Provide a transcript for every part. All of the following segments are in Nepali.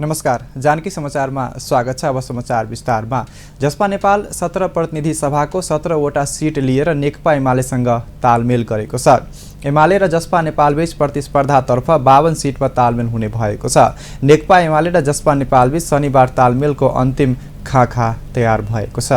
नमस्कार, जानकी समाचारमा स्वागत छ। अब समाचार विस्तारमा। जसपा नेपाल 17 प्रतिनिधि सभाको 17वटा सिट लिएर नेकपा एमालेसँग तालमेल गरेको छ। एमाले र जसपा नेपालबीच प्रतिस्पर्धातर्फ 52 सिटमा तालमेल हुने भएको छ। नेकपा एमाले र जसपा नेपालबीच शनिबार तालमेलको अन्तिम खाका तयार भएको छ।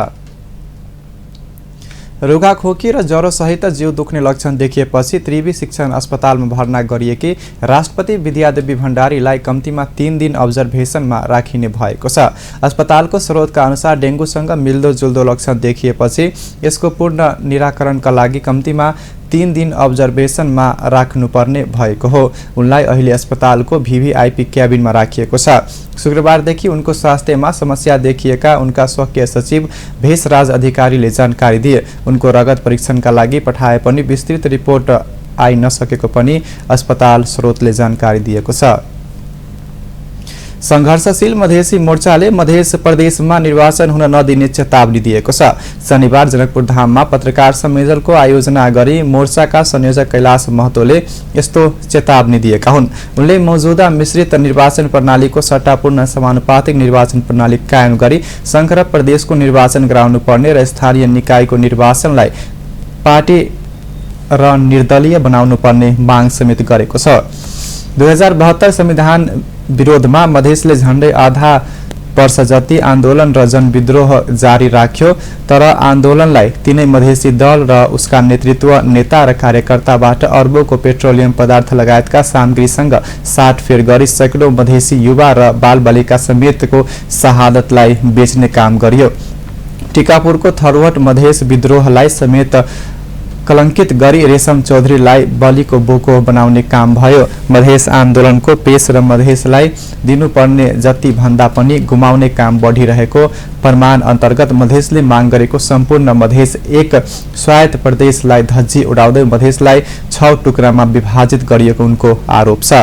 रुघाखोकी र ज्वरो सहित जिउ दुख्ने लक्षण देखिएपछि त्रिवी शिक्षण अस्पतालमा भर्ना गरिएकी राष्ट्रपति विद्यादेवी भण्डारीलाई कम्तीमा 3 दिन अब्जर्भेसनमा राखिने भएको छ। अस्पतालको स्रोतका अनुसार डेङ्गुसँग मिल्दोजुल्दो लक्षण देखिएपछि यसको पूर्ण निराकरणका लागि कम्तीमा 3 दिन अब्जर्भेसनमा राख्नुपर्ने भएको हो। उनलाई अहिले अस्पतालको VVIP क्याबिनमा राखिएको छ। शुक्रबारदेखि उनको स्वास्थ्यमा समस्या देखिएका उनका स्वकीय सचिव भेषराज अधिकारीले जानकारी दिए। उनको रगत परीक्षणका लागि पठाए पनि विस्तृत रिपोर्ट आइ नसकेको पनि अस्पताल स्रोतले जानकारी दिएको छ। संघर्षशील मधेसी मोर्चाले मध्य प्रदेशमा निर्वाचन हुन नदिने चेतावनी दिएको छ। शनिबार जनकपुर धाममा पत्रकार सम्मेलनको आयोजना गरी मोर्चाका संयोजक कैलाश महतोले यस्तो चेतावनी दिएका हुन्। उनले मौजूदा मिश्रित निर्वाचन प्रणालीको सट्टापूर्ण समानुपातिक निर्वाचन प्रणाली कायम गरी संघ र प्रदेशको निर्वाचन गराउनुपर्ने र स्थानीय निकायको निर्वाचनलाई पार्टी र निर्दलीय बनाउनुपर्ने माग समेत गरेको छ। 2072 संविधान विरोधमा मधेसले झण्डै आधा वर्ष जति आन्दोलन र जनविद्रोह जारी राख्यो, तर आन्दोलनलाई तीनै मधेसी दल र उसका नेतृत्व नेता र कार्यकर्ताबाट अर्बौंको पेट्रोलियम पदार्थ लगायतका सामग्रीसँग साटफेर गरी सैकडौं मधेसी युवा र बालबालिका समेतको शहादतलाई बेच्ने काम गरियो। टिकापुरको थरवट मधेस विद्रोहलाई समेत कलंकित गरी रेशम चौधरीलाई बलिको बोको बनाउने काम भयो। मधेस आन्दोलनको पेश र मधेसलाई दिनुपर्ने जति भन्दा पनि गुमाउने काम बढिरहेको प्रमाण अन्तर्गत मधेसले माग गरेको सम्पूर्ण मधेस एक स्वायत्त प्रदेशलाई धज्जी उडाउँदै मधेसलाई 6 टुक्रामा विभाजित गरिएको उनको आरोप छ।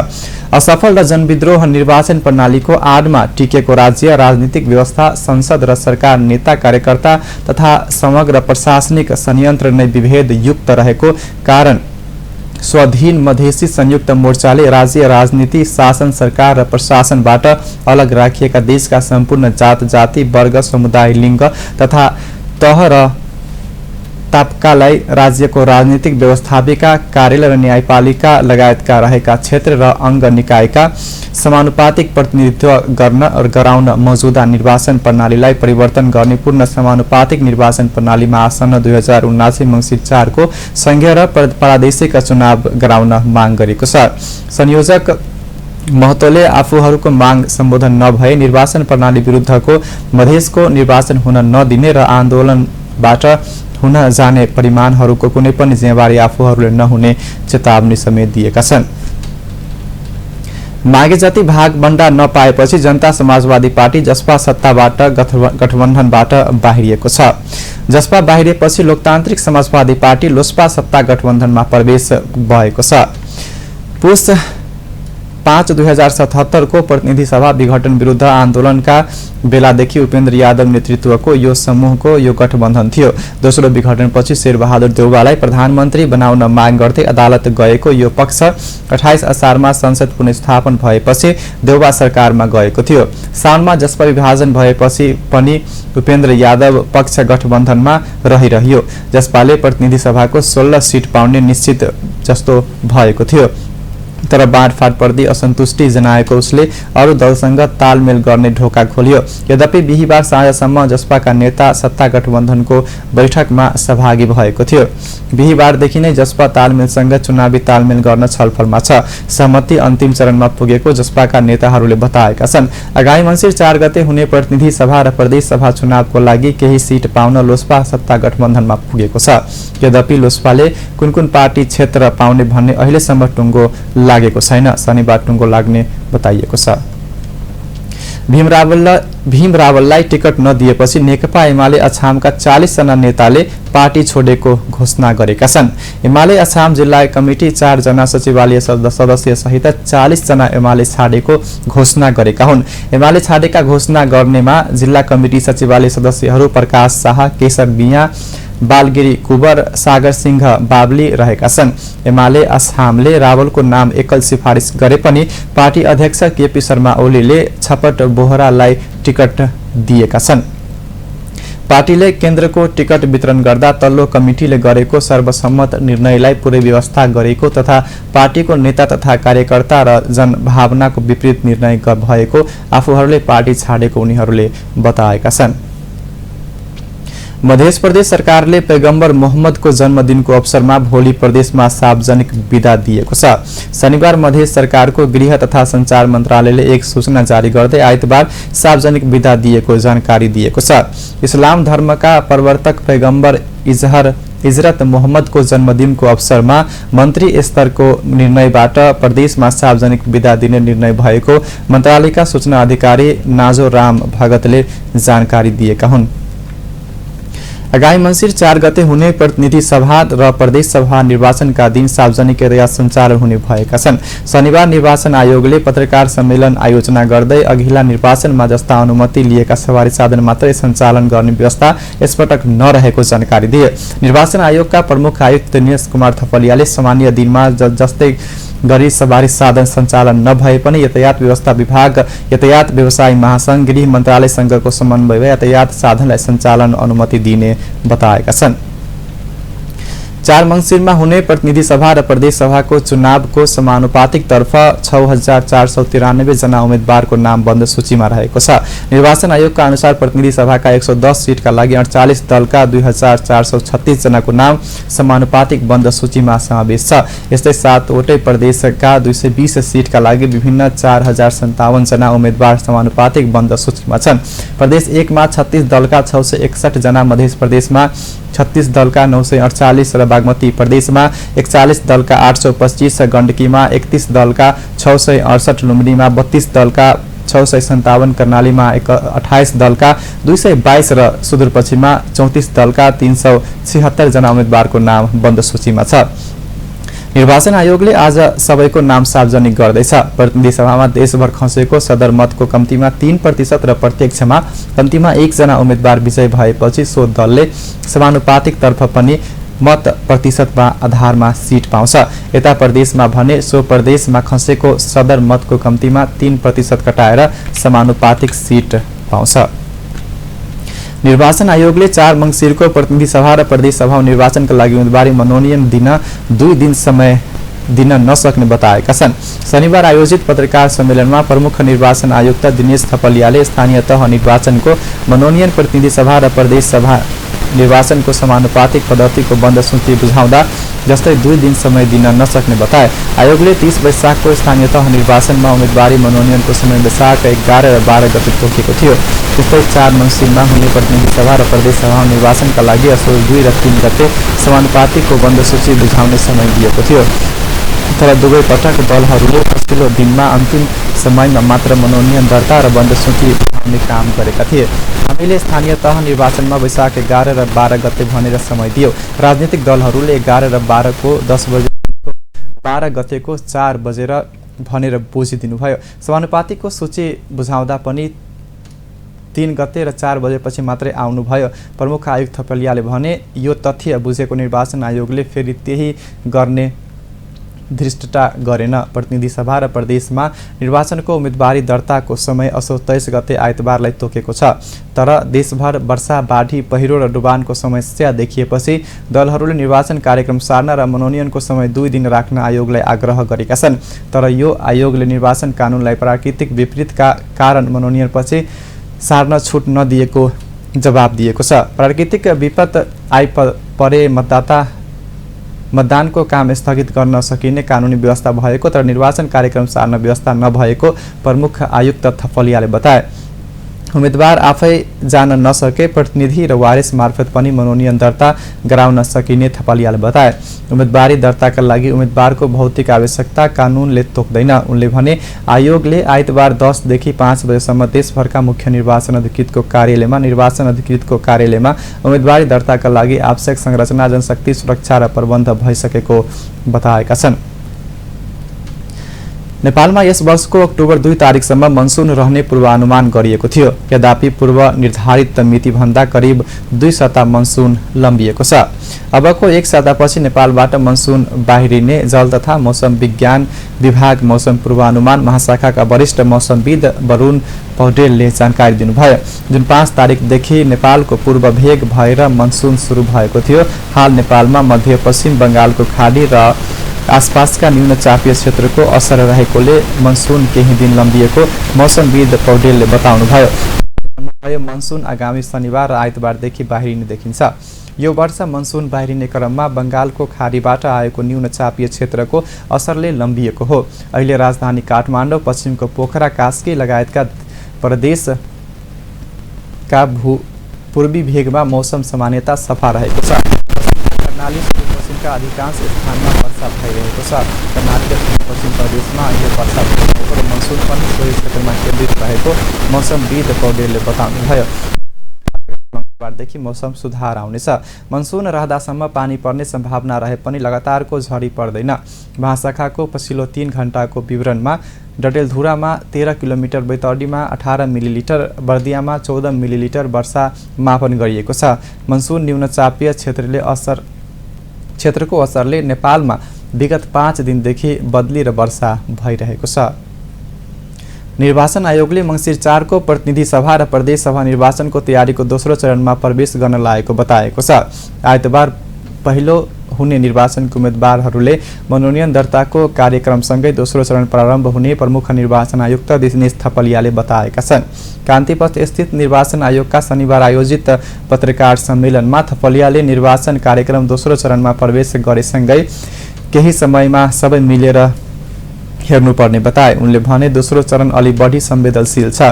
असफल र जनविद्रोह निर्वाचन प्रणालीको आडमा टिकेको राज्य राजनीतिक व्यवस्था, संसद र सरकार, नेता कार्यकर्ता तथा समग्र प्रशासनिक संयन्त्र नै विभेद युक्त रहेको कारण स्वाधीन मधेसी संयुक्त मोर्चाले राज्य राजनीति, शासन, सरकार र प्रशासनबाट अलग राखिएका देशका सम्पूर्ण जात जाति, वर्ग, समुदाय, लिङ्ग तथा तह र तापकालाई राज्यको राजनीतिक व्यवस्थापिका, कार्यालय र न्यायपालिका लगायतका रहेका क्षेत्र र अंग निकायका समानुपातिक प्रतिनिधित्व गर्न र गराउन मौजूदा निर्वाचन प्रणालीलाई परिवर्तन गर्ने पूर्ण समानुपातिक निर्वाचन प्रणालीमा आसन्न 2079 मङ्सिर 4 को संघीय र प्रादेशिक चुनाव गराउन माग गरेको छ। संयोजक महतोले आफूहरूको माग सम्बोधन नभए निर्वाचन प्रणाली विरुद्धको मधेसको निर्वाचन हुन नदिने र आन्दोलनबाट हुन जाने परिमाणहरूको कुनै पनि जिम्मेवारी आफूहरूले नहुने चेतावनी समेत दिएका छन्। मागे जति भागभण्डा नपाएपछि जनता समाजवादी पार्टी जसपा सत्ताबाट गठबन्धनबाट बाहिरिएको छ। जसपा बाहिरिएपछि लोकतान्त्रिक समाजवादी पार्टी लोसपा सत्ता गठबन्धनमा प्रवेश भएको छ। पुस 5 2077 को प्रतिनिधि सभा विघटन विरुद्ध आन्दोलनका बेलादेखि उपेन्द्र यादव नेतृत्वको यो समूहको यो गठबन्धन थियो। दोस्रो विघटनपछि शेरबहादुर देउवालाई प्रधानमन्त्री बनाउन माग गर्दै अदालत गएको यो पक्ष 28 असारमा संसद पुनर्स्थापन भएपछि देउवा सरकारमा गएको थियो। साउनमा जसपा विभाजन भएपछि पनि उपेन्द्र यादव पक्ष गठबन्धनमा रहिरह्यो। जसपाले प्रतिनिधि सभाको 16 सिट पाउने निश्चित जस्तो भएको थियो, तर बाँडफाँड पर्दै असन्तुष्टि जनाएको उसले अरू दलसँग तालमेल गर्ने ढोका खोल्यो। यद्यपि बिहीबार साँझसम्म जसपाका नेता सत्ता गठबन्धनको बैठकमा सहभागी भएको थियो। बिहीबारदेखि नै जसपा तालमेलसँग चुनावी तालमेल गर्न छलफलमा छ। सहमति अन्तिम चरणमा पुगेको जसपाका नेताहरूले बताएका छन्। आगामी मङ्सिर 4 गते हुने प्रतिनिधि सभा र प्रदेश सभा चुनावको लागि केही सिट पाउन लोसपा सत्ता गठबन्धनमा पुगेको छ। यद्यपि लोसपाले कुन पार्टी क्षेत्र पाउने भन्ने अहिलेसम्म टुङ्गो लागेको छैन। शनिबार टुङ्गो लाग्ने बताइएको छ। भीम रावललाई टिकट नदिएपछि नेकपा एमाले अछामका 40 जना नेताले पार्टी छोडेको घोषणा गरेका छन्। एमाले अछाम जिल्ला कमिटी 4 जना सचिवालय सदस्य सहित 40 जना एमाले छाडेको घोषणा गरेका हुन्। एमाले छाडेका घोषणा गर्नेमा जिल्ला कमिटी सचिवालय सदस्यहरू प्रकाश शाह, केशर बिया, बालगिरी कुबर सागर सिंह बाबली रहेका छन्। एमाले असहामले रावलको नाम एकल सिफारिस गरे पनि पार्टी अध्यक्ष केपी शर्मा ओलीले छपट बोहरालाई टिकट दिएका छन्। पार्टीले केन्द्रको टिकट वितरण गर्दा तल्लो कमिटीले गरेको सर्वसम्मत निर्णयलाई पुरै व्यवस्था गरेको तथा पार्टीको नेता तथा कार्यकर्ता र जनभावनाको विपरीत निर्णय भएको आफूहरूले पार्टी छाडेको उनीहरूले बताएका छन्। मध्य प्रदेश सरकारले पैगम्बर मोहम्मदको जन्मदिनको अवसरमा भोलि प्रदेशमा सार्वजनिक बिदा दिएको छ। शनिबार मध्य सरकारको गृह तथा सञ्चार मन्त्रालयले एक सूचना जारी गर्दै आइतबार सार्वजनिक बिदा दिएको जानकारी दिएको छ। इस्लाम धर्मका प्रवर्तक पैगम्बर इजरत मोहम्मदको जन्मदिनको अवसरमा मन्त्री स्तरको निर्णयबाट प्रदेशमा सार्वजनिक बिदा दिने निर्णय भएको मन्त्रालयका सूचना अधिकारी नाजो राम भगतले जानकारी दिएका हुन्। आगामी मङ्सिर 4 गते हुने प्रतिनिधि सभा र प्रदेश सभा निर्वाचनका दिन सार्वजनिकतया सञ्चालन हुने भएका छन्। शनिबार निर्वाचन आयोगले पत्रकार सम्मेलन आयोजना गर्दै अघिल्ला निर्वाचनमा जस्ता अनुमति लिएका सवारी साधन मात्रै सञ्चालन गर्ने व्यवस्था यसपटक नरहेको जानकारी दिए। निर्वाचन आयोगका प्रमुख आयुक्त दिनेश कुमार थपलियाले सामान्य दिनमा जस्तै गरी सवारी साधन सञ्चालन नभए पनि यातायात व्यवस्था विभाग, यातायात व्यवसाय महासंघ, गृह मन्त्रालयसँगको समन्वय यातायात साधनलाई सञ्चालन अनुमति दिने बताएका छन्। 4 मङ्सिरमा हुने प्रतिनिधि सभा र प्रदेश सभाको चुनावको समानुपातिक तर्फ 6493 जना उम्मेद्वारको नाम बन्द सूचीमा रहेको छ। निर्वाचन आयोगका अनुसार प्रतिनिधि सभाका 110 सिटका लागि 48 दलका 2436 जनाको नाम समानुपातिक बन्द सूचीमा समावेश छ। यस्तै 7 वटै प्रदेशका 220 सिटका लागि विभिन्न 4057 जना उम्मेद्वार समानुपातिक बन्द सूचीमा छन्। प्रदेश 1 मा 36 दलका 661 जना, मध्य प्रदेशमा 36 दलका 948 र बागमती प्रदेशमा 41 दलका 825, गण्डकीमा 31 दलका 668, लुम्बिनीमा 32 दलका 657, कर्णालीमा 28 दलका 222 र सुदूरपश्चिममा 34 दलका 376 जना उम्मेद्वारको नाम बन्द सूचीमा छ। निर्वाचन आयोगले आज सबैको नाम सार्वजनिक गर्दैछ। प्रतिनिधि सभामा देशभर खसेको सदरमतको कम्तीमा 3% र प्रत्यक्षमा कम्तीमा 1 जना उम्मेद्वार विजय भएपछि सो दलले समानुपातिक तर्फ पनि मत प्रतिशतमा आधारमा सीट पाउँछ। यता प्रदेशमा भने सो प्रदेशमा खसेको सदरमतको कम्तीमा 3% घटाएर समानुपातिक सीट पाउँछ। निर्वाचन आयोगले 4 मङ्सिरको प्रतिनिधि सभा र प्रदेश सभा निर्वाचनका लागि उम्मेदवारी मनोनयन दिन 2 दिन समय दिन नसक्ने बताएका छन्। शनिबार आयोजित पत्रकार सम्मेलनमा प्रमुख निर्वाचन आयुक्त दिनेश थपलियाले स्थानीय तह निर्वाचनको मनोनयन प्रतिनिधि सभा र प्रदेश सभा निर्वाचनको समानुपातिक पद्धतिको बन्द सूची बुझाउँदा जस्तै 2 दिन समय दिन नसक्ने बताए। आयोगले 30 वैशाखको स्थानीय तह निर्वाचनमा उम्मेदवारी मनोनयनको समय वैशाख 11 र 12 गते तोकेको थियो। त्यस्तै 4 मङ्सिरमा हुने प्रतिनिधि सभा र प्रदेश सभा निर्वाचनका लागि असोज 2 र 3 गते समानुपातिकको बन्द सूची बुझाउने समय दिएको थियो। तर दुवै पटक दलहरूले पछिल्लो दिनमा अन्तिम समयमा मात्र मनोनयन दर्ता र बन्द सूची बुझाउने काम गरेका थिए। हामीले स्थानीय तह निर्वाचनमा वैशाख 11 र 12 गते भनेर समय दियो। राजनीतिक दलहरूले 11 र 12 को 10 बजे, 12 गतेको 4 बजेर भनेर बुझिदिनुभयो। समानुपातिकको सूची बुझाउँदा पनि 3 गते र 4 बजेपछि मात्रै आउनुभयो। प्रमुख आयुक्त थपलियाले भने यो तथ्य बुझेको निर्वाचन आयोगले फेरि त्यही गर्ने धृष्टता गरेन। प्रतिनिधि सभा र प्रदेशमा निर्वाचनको उम्मेदवारी दर्ताको समय असोज 23 गते आइतबारलाई तोकेको छ। तर देशभर वर्षा, बाढी, पहिरो र डुबानको समस्या देखिएपछि दलहरूले निर्वाचन कार्यक्रम सार्न र मनोनयनको समय 2 दिन राख्न आयोगलाई आग्रह गरेका छन्। तर यो आयोगले निर्वाचन कानुनलाई प्राकृतिक विपरीतका कारण मनोनयनपछि सार्न छुट नदिएको जवाब दिएको छ। प्राकृतिक विपद आइपरे मतदानको काम स्थगित गर्न सकिने कानुनी व्यवस्था भएको तर निर्वाचन कार्यक्रम सार्न व्यवस्था नभएको प्रमुख आयुक्त थपलियाले बताए। उम्मेदवार आफै जान नसके प्रतिनिधि र वारिस मार्फत पनि मनोनयन दर्ता गराउन सकिने थपलियाले बताए। उम्मेदवारी दर्ताका लागि उम्मेदवारको भौतिक आवश्यकता कानुनले तोक्दैन। उनले भने आयोगले आइतबार 10 देखि 5 बजेसम्म देशभरका मुख्य निर्वाचन अधिकृतको कार्यालयमा उम्मेदवारी दर्ताका लागि आवश्यक संरचना, जनशक्ति, सुरक्षा र प्रबन्ध भइसकेको बताएका छन्। नेपालमा यस वर्षको अक्टोबर 2 तारिकसम्म मनसुन रहने पूर्वानुमान गरिएको थियो। यद्यपि पूर्व निर्धारित मितिभन्दा करिब 2 सप्ताह मनसुन लम्बिएको छ। अबको 1 सप्ताहपछि नेपालबाट मनसुन बाहिरिने जल तथा मौसम विज्ञान विभाग मौसम पूर्वानुमान महाशाखाका वरिष्ठ मौसमविद वरुण पौडेलले जानकारी दिनुभयो। जुन 5 तारिकदेखि नेपालको पूर्व भेग भएर मनसुन सुरु भएको थियो। हाल नेपालमा मध्यपश्चिम बंगालको खाडी र आसपासका न्यून चापीय क्षेत्रको असर रहेकोले मनसुन केही दिन लम्बिएको मौसमविद पौडेलले बताउनुभयो। मनसुन आगामी शनिबार र आइतबारदेखि बाहिरिने देखिन्छ। यो वर्ष मनसुन बाहिरिने क्रममा बंगालको खाडीबाट आएको न्यून चापीय क्षेत्रको असरले लम्बिएको हो। अहिले राजधानी काठमाडौँ, पश्चिमको पोखरा, कास्की लगायतका प्रदेशका पूर्वी भेगमा मौसम सामान्यतः सफा रहेको छ। कर्णाली सुदूरपश्चिमका अधिकांश स्थानमा वर्षा भइरहेको छ। कर्णाली र पश्चिम प्रदेशमा अहिले वर्षा भइरहेको र मनसुन पनि सोही क्षेत्रमा केन्द्रित रहेको मौसमविद पौडेलले बताउनुभयो। मंगलबारदेखि मौसम सुधार आउनेछ। मनसुन रहदासम्म पानी पर्ने सम्भावना रहे पनि लगातारको झरी पर्दैन। महाशाखाको पछिल्लो 3 घण्टाको विवरणमा डडेलधुरामा 13 किलोमिटर, बैतडीमा 18 मिलिलिटर, बर्दियामा 14 मिलिलिटर वर्षा मापन गरिएको छ। मनसुन न्यून चापीय क्षेत्रको असरले नेपालमा विगत 5 दिनदेखि बदली र वर्षा भइरहेको छ। निर्वाचन आयोगले मंसिर 4 को प्रतिनिधि सभा र प्रदेश सभा निर्वाचनको तयारीको दोस्रो चरणमा प्रवेश गर्न लागेको बताएको छ। आइतबार पहिलो हुने निर्वाचनको उम्मेदवारहरूले मनोनयन दर्ताको कार्यक्रमसँगै दोस्रो चरण प्रारम्भ हुने प्रमुख निर्वाचन आयुक्त दिनेश थपलियाले बताएका छन्। कान्तिपथ स्थित निर्वाचन आयोगका शनिबार आयोजित पत्रकार सम्मेलनमा थपलियाले निर्वाचन कार्यक्रम दोस्रो चरणमा प्रवेश गरेसँगै केही समयमा सबै मिलेर हेर्नुपर्ने बताए। उनले भने दोस्रो चरण अलि बढी संवेदनशील छ।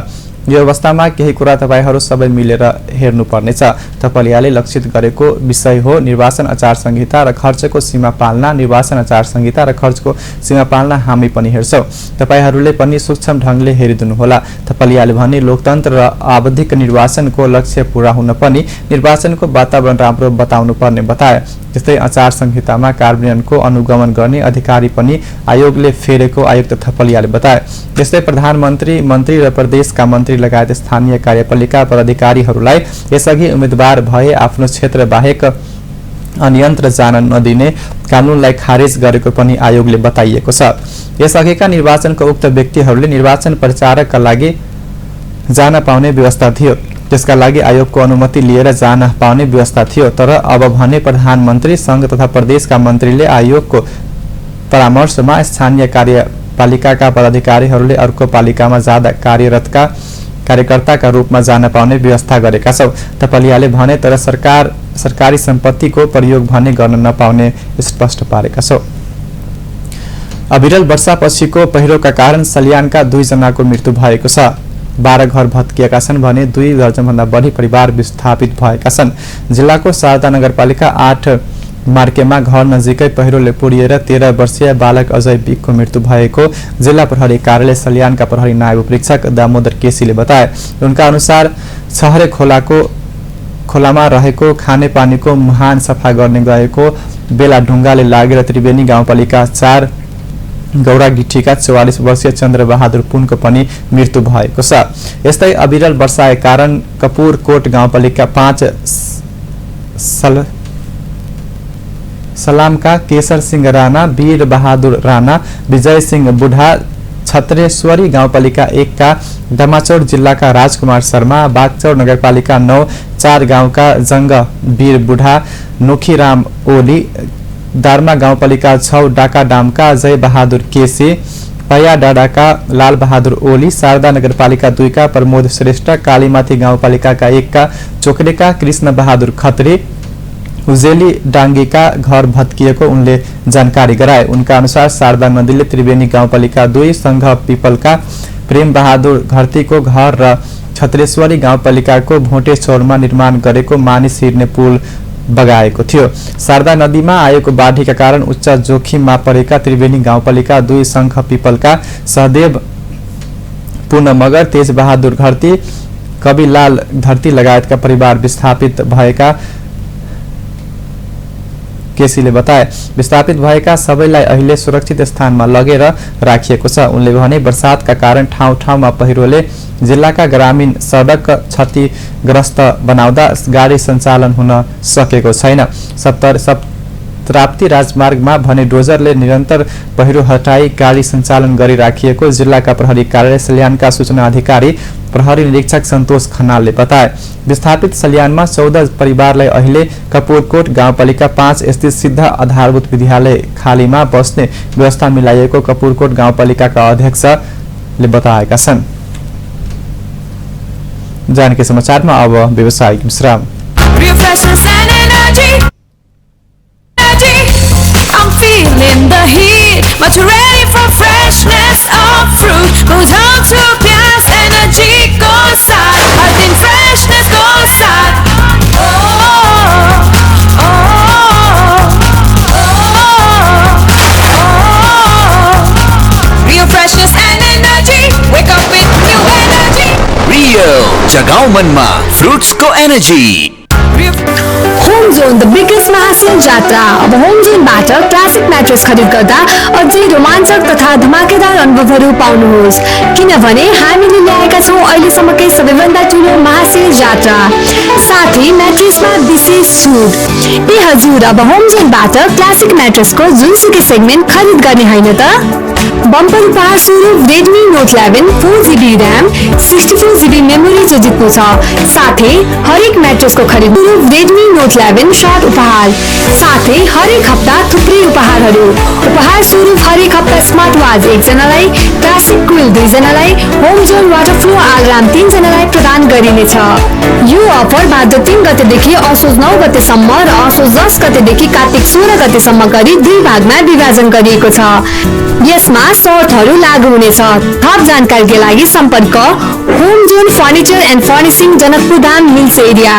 यो अवस्थामा केही कुरा तपाईहरू सबै मिलेर हेर्नुपर्नेछ। थपलियाले लक्षित गरेको विषय हो निर्वाचन आचार संहिता र खर्चको सीमा पालना। निर्वाचन आचार संहिता र खर्चको सीमा पालना हामी पनि हेर्छौं, तपाईहरूले पनि सूक्ष्म ढंगले हेरिदिनुहोला। थपलियाले भने लोकतन्त्र र आवधिक निर्वाचनको लक्ष्य पूरा हुन पनि निर्वाचनको वातावरण राम्रो बताउनु पर्ने बताए। त्यस्तै आचार संहितामा कार्यान्वयनको अनुगमन गर्ने अधिकारी पनि आयोगले फेरेको आयुक्त थपलियाले बताए। त्यस्तै प्रधानमन्त्री, मन्त्री र प्रदेशका मन्त्री लगायत स्थानीय कार्यपालिका पदाधिकारीहरूलाई यसअघि उम्मेदवार भए आफ्नो क्षेत्र बाहेक अन्यत्र जान नदिने कानूनलाई खारेज गरेको पनि आयोगले बताइएको छ। यसअघिका निर्वाचनको उक्त व्यक्तिहरूले निर्वाचन प्रचारका लागि जान पाउने व्यवस्था थियो। त्यसका लागि आयोगको अनुमति लिएर जान पाउने व्यवस्था थियो। तर अब भने प्रधानमन्त्री, संघ तथा प्रदेशका मन्त्रीले आयोगको परामर्शमा स्थानीय कार्यपालिकाका पदाधिकारीहरूले अर्को पालिकामा जाँदा कार्यकर्ताका रूपमा जान पाउने व्यवस्था गरेका छौं। थपलियाले भने तर सरकारी सम्पत्तिको प्रयोग भने गर्न नपाउने स्पष्ट पारेका छौं। अविरल वर्षापछिको पहिरोका कारण सल्यानका 2 जनाको मृत्यु भएको छ। 12 घर भत्किएका छन् भने 2 दर्जनभन्दा बढी परिवार विस्थापित भएका छन्। जिल्लाको शारदा नगरपालिका 8 मार्केमा घर नजिकै पहिरोले पुरिएर 13 वर्षीय बालक अजय बिकको मृत्यु भएको जिल्ला प्रहरी कार्यालय सल्यानका प्रहरी नायब उपरीक्षक दामोदर केसीले बताए। उनका अनुसार छहरे खोलामा रहेको खानेपानीको मुहान सफा गर्ने गएको बेला ढुङ्गाले लागेर त्रिवेणी गाउँपालिका 4 गौरा गिठीका 44 वर्षीय चन्द्रबहादुर पुनको पनि मृत्यु भएको छ। यस्तै अविरल वर्षाका कारण कपुरकोट गाउँपालिका 5 सलामका केशर सिंह राणा, वीर बहादुर राणा, विजय सिंह बुढा, छत्रेश्वरी गाउँपालिका 1 का दमाचौर जिल्लाका राजकुमार शर्मा, बागचौर नगरपालिका 9 4 गाउँका जंग वीर बुढा, नोखीराम ओली, दारमा गाउँपालिका 6 डाकाडामका जय बहादुर केसी, पया डाडाका लाल बहादुर ओली, शारदा नगरपालिका 2 का प्रमोद श्रेष्ठ, कालीमाथि गाउँपालिकाका 1 का चोकरेका कृष्ण बहादुर खत्री, उजेली डाङ्गीका घर भत्किएको उनले जानकारी गराए। उनका अनुसार शारदा नदीले त्रिवेणी गाउँपालिका 2 संघ पिपलका प्रेम बहादुर घरतीको घर र छत्रेश्वरी गाउँपालिकाको भोटे चौरमा निर्माण गरेको मानिस हिर्ने पुल बगाएको थियो। शारदा नदीमा आएको बाढीका कारण उच्च जोखिममा परेका त्रिवेणी गाउँपालिका 2 संघ पिपलका सहदेव पूर्ण मगर, तेज बहादुर घरती, कविलाल धरती लगायतका परिवार विस्थापित भएका केसीले बताए। विस्थापित भएका सबैलाई अहिले सुरक्षित स्थानमा लगेर राखिएको छ। उनले भने वर्षातका कारण ठाउँ ठाउँमा पहिरोले जिल्लाका ग्रामीण सडक क्षतिग्रस्त बनाउँदा गाडी सञ्चालन हुन सकेको छैन। सप्तराप्ती राजमार्गमा भने डोजरले निरन्तर पहिरो हटाई गाडी सञ्चालन गरिराखिएको जिल्लाका प्रहरी कार्यालय सल्यानका सूचना अधिकारी प्रहरी निरीक्षक सन्तोष खनालले बताए। विस्थापित सल्यानमा 14 परिवारलाई अहिले कपुरकोट गाउँपालिका 5 स्थित सिद्ध आधारभूत विद्यालय खालीमा बस्ने व्यवस्था मिलाइएको कपुरकोट गाउँपालिकाका अध्यक्षले बताएका छन्। जानकी समाचारमा अब व्यवसायिक विश्राम। I'm feeling the heat, much ready for freshness of fruit. Go down to Pias, energy goes side. I think freshness goes side. Oh, oh, oh, oh. Real freshness and energy. Wake up with new energy. Real जगाओ मनमा fruits को energy. Home zone the biggest महासेल जात्रा अब होम जोनबाट क्लासिक म्याट्रेस खरिद गर्दा अझै रोमाञ्चक तथा धमाकेदार अनुभवहरू पाउनुहोस्, किनभने हामीले ल्याएका छौँ अहिलेसम्मकै सबैभन्दा ठुलो महासेल जात्रा, साथै म्याट्रेसमा विशेष छुट। ए हजुर, अब होम जोनबाट क्लासिक म्याट्रेसको जुनसुकै सेगमेन्ट खरिद गर्ने होइन त। बम्पर उपहार स्वरूप Redmi note 11 4GB RAM 64GB memory जो जित्नु छ, साथै हरेक म्याट्रेसको खरिद रेडमी नोट 11 सर्ट उपहार, साथै हरेक हप्ता थुप्रै उपहारहरू। उपहार स्वरूप हरेक हप्ता स्मार्ट वाच 1 जनालाई, क्लासिक कुल 2 जनालाई, home John water flow alarm 3 जनालाई प्रदान गरिनेछ। यो अफर भाद्र 3 गतेदेखि असोज 9 गतेसम्म र असोज 10 गतेदेखि कार्तिक 16 गतेसम्म गरी 2 भागमा विभाजन गरिएको छ। यसमा सर्तहरू लागू हुनेछ। थप जानकारीका लागि सम्पर्क home John furniture and furnishing Janakpur Dham meals area.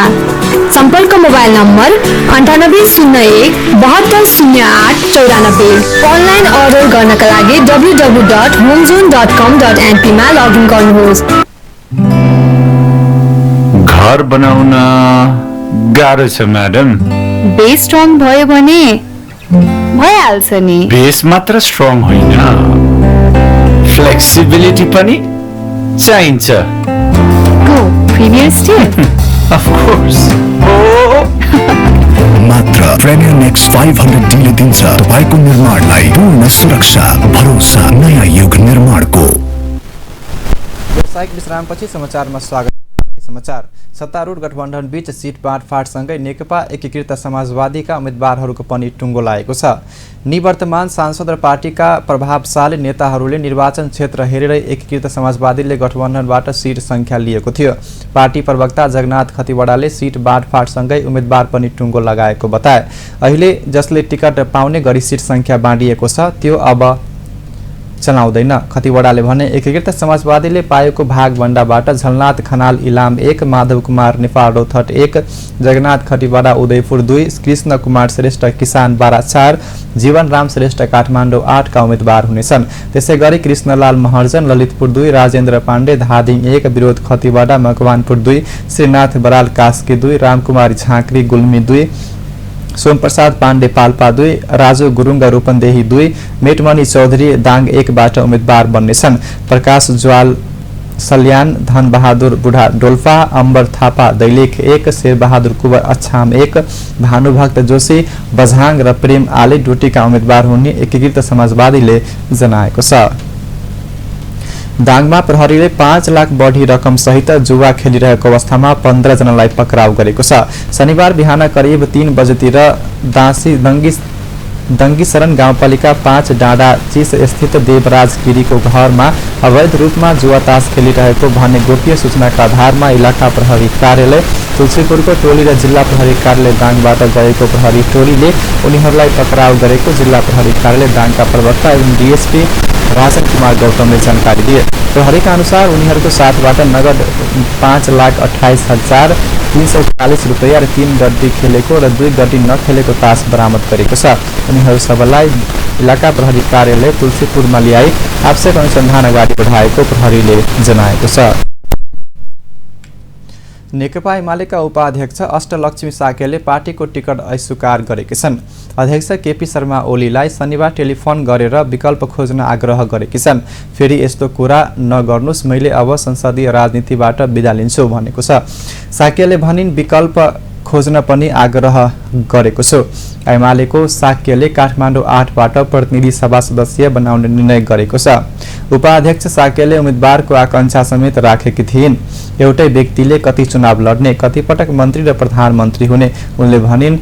सम्पर्क मोबाइल नम्बर 9801 720894। अनलाइन अर्डर गर्नका लागि www.homezone.com.np मा लगइन गर्नुहोस्। घर बनाउन गाह्रो छ म्याडम। बेस स्ट्रङ भयो भने भइहाल्छ नि। बेस मात्र स्ट्रङ होइन, फ्लेक्सिबिलिटी पनि चाहिन्छ। Go premier still of course. मात्र प्रिमियर नेक्स्ट 500 डीले दिन्छ तपाईको निर्माणलाई पूर्ण सुरक्षा, भरोसा, नयाँ युग निर्माणको। व्यावसायिक विश्रामपछि समाचारमा स्वागत। समाचार। सत्तारूढ गठबन्धन बीच सीट बाँडफाँडसँगै नेकपा एकीकृत समाजवादीका उम्मेद्वारहरूको पनि टुङ्गो लागेको छ। निवर्तमान सांसद र पार्टीका प्रभावशाली नेताहरूले निर्वाचन क्षेत्र हेरेरै एकीकृत समाजवादीले गठबन्धनबाट सीट सङ्ख्या लिएको थियो। पार्टी प्रवक्ता जगन्नाथ खतिवडाले सीट बाँडफाँडसँगै उम्मेद्वार पनि टुङ्गो लगाएको बताए। अहिले जसले टिकट पाउने गरी सीट सङ्ख्या बाँडिएको छ त्यो अब चलाउँदैन। खतिवडाले भने एकीकृत समाजवादीले पाएको भागभण्डाबाट झलनाथ खनाल इलाम 1, माधव कुमार नेपाल रौथट 1, जगन्नाथ खतिवडा उदयपुर 2, कृष्ण कुमार श्रेष्ठ किसान बारा 4, जीवन राम श्रेष्ठ काठमाडौँ 8 का उम्मेद्वार हुनेछन्। त्यसैगरी कृष्णलाल महर्जन ललितपुर 2, राजेन्द्र पाण्डे धादिङ 1, विरोध खतिवडा मकवानपुर 2, श्रीनाथ बराल कास्की 2, रामकुमारी झाँक्री गुल्मी 2, सोमप्रसाद पाण्डे पाल्पा 2, राजु गुरुङ रूपन्देही 2, मेटमणि चौधरी दाङ 1 बाट उम्मेद्वार बन्नेछन्। प्रकाश ज्वाल सल्यान, धनबहादुर बुढा डोल्पा, अम्बर थापा दैलेख 1, शेरबहादुर कुवर अछाम 1, भानुभक्त जोशी बझाङ र प्रेम आले डोटीका उम्मेद्वार हुने एकीकृत समाजवादीले जनाएको छ। दाङमा प्रहरीले 5 लाख बढी रकम सहित जुवा खेलिरहेको अवस्थामा 15 जनालाई पक्राउ गरेको छ। शनिबार बिहान करिब 3 बजेतिर दङ्गीशरण गाउँपालिका 5 डाँडा चिस स्थित देवराज गिरीको घरमा अवैध रूपमा जुवा तास खेलिरहेको भन्ने गोप्य सूचनाका आधारमा इलाका प्रहरी कार्यालय तुलसीपुरको टोली र जिल्ला प्रहरी कार्यालय दाङबाट गएको प्रहरी टोलीले उनीहरूलाई पक्राउ गरेको जिल्ला प्रहरी कार्यालय दाङका प्रवक्ता एवं डीएसपी राजन कुमार गौतमले जानकारी दिए। प्रहरीका अनुसार उनीहरूको साथबाट नगद 5,28,340 रुपैयाँ र 3 गड्डी खेलेको र 2 गड्डी नखेलेको तास बरामद गरेको छ। उनीहरू सबैलाई इलाका प्रहरी कार्यालय तुलसीपुरमा ल्याई आवश्यक अनुसन्धान अगाडि बढाएको प्रहरीले जनाएको छ। नेकपा एमालेका उपाध्यक्ष अष्टलक्ष्मी साकेले पार्टीको टिकट अस्वीकार गरेकी छन्। अध्यक्ष केपी शर्मा ओलीलाई शनिबार टेलिफोन गरेर विकल्प खोज्न आग्रह गरेकी छन्। फेरि यस्तो कुरा नगर्नुस्, मैले अब संसदीय राजनीतिबाट बिदा लिन्छु भनेको छ। साकेले भनिन् विकल्प खोज्न पनि आग्रह गरेको छु। एमालेको साक्यले काठमाडौँ 8बाट प्रतिनिधि सभा सदस्य बनाउने निर्णय गरेको छ। उपाध्यक्ष साक्यले उम्मेदवारको आकांक्षा समेत राखेकी थिइन्। एउटै व्यक्तिले कति चुनाव लड्ने, कति पटक मन्त्री र प्रधानमन्त्री हुने उनले भनिन्।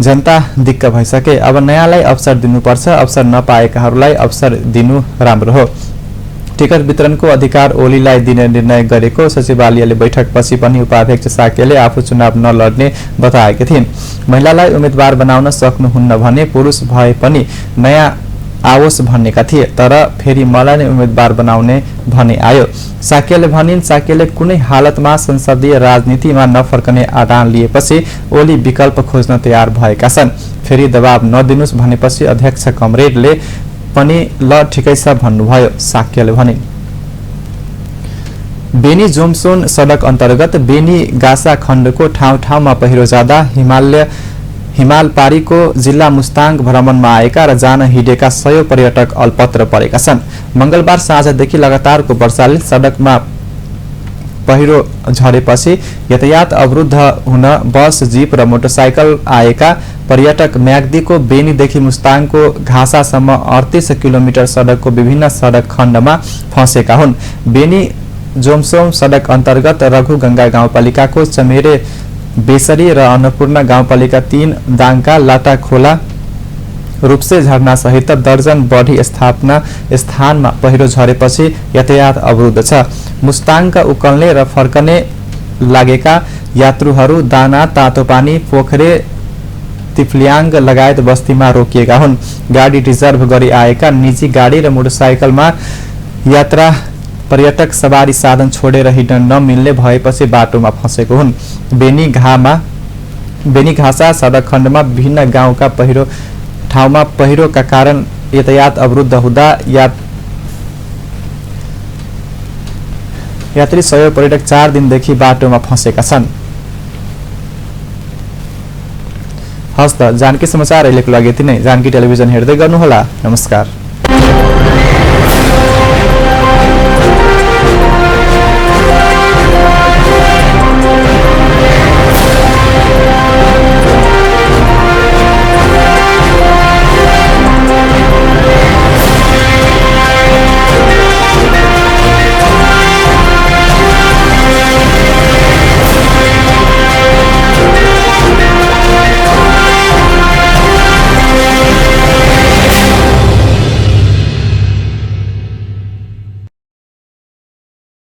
जनता दिक्क भइसके, अब नयाँलाई अवसर दिनुपर्छ, अवसर नपाएकाहरूलाई अवसर दिनु राम्रो हो। टिकट वितरणको अधिकार ओलीलाई दिने निर्णय गरेको सचिवालयले बैठकपछि पनि उपाध्यक्ष साक्यले आफू चुनाव नलड्ने बताएकी थिइन्। महिलालाई उम्मेदवार बनाउन सक्नुहुन्न भने पुरुष भए पनि नयाँ आओस् भन्नेका थिए, तर फेरि मलाई नै उम्मेदवार बनाउने भनी आयो। साक्यले भनिन्। साक्यले कुनै हालतमा संसदीय राजनीतिमा नफर्कने आदान लिएपछि ओली विकल्प खोज्न तयार भएका छन्। फेरि दबाब नदिनुस् भनेपछि अध्यक्ष कमरेडले पनि ल ठिकै छ भन्नुभयो। साक्यले भने बेनी जोमसोन सडक अन्तर्गत बेनी गासा खण्डको ठाउँ-ठाउँमा पहिरो जाँदा हिमाल पारीको जिल्ला मुस्ताङ भ्रमणमा आएका र जान हिँडेका 100 पर्यटक अल्पत्र परेका छन्। मंगलबार साँझदेखि लगातारको वर्षाले सडकमा पहिरो झरेपछि यातायात अवरुद्ध हुन बस, जीप र मोटरसाइकल आएका पर्यटक म्याग्दीको बेनीदेखि मुस्ताङको घासासम्म 38 किलोमिटर सडकको विभिन्न सडक खण्डमा फँसेका हुन्। बेनी जोमसोम सडक अन्तर्गत रघुगंगा गाउँपालिकाको चमेरे बेसरी र अन्नपूर्ण गाउँपालिका 3 दाङका लाटा खोला, रूपसे झरना सहित दर्जन बढी स्थानमा पहिरो झरेपछि यातायात अवरुद्ध छ। मुस्ताङका उक्कल्ने र फर्कने लागेका यात्रुहरू दाना, तातो पानी, पोखरे, तिफ्लियाङ लगायत बस्तीमा रोकिएका हुन्। गाडी रिजर्भ गरी आएका निजी गाडी र मोटरसाइकलमा यात्रा पर्यटक सवारी साधन छोडेर हिँड्न नमिल्ने भएपछि बाटोमा फँसेको हुन्। बेनी घासा सडक खण्डमा विभिन्न गाउँका ठाउँमा पहिरोका कारण यातायात अवरुद्ध हुँदा यात्री 100 पर्यटक 4 दिनदेखि बाटोमा फँसेका छन्। हस्त जानकी समाचार अहिलेको लागि यति नै। जानकी टेलिभिजन हेर्दै गर्नुहोला। नमस्कार।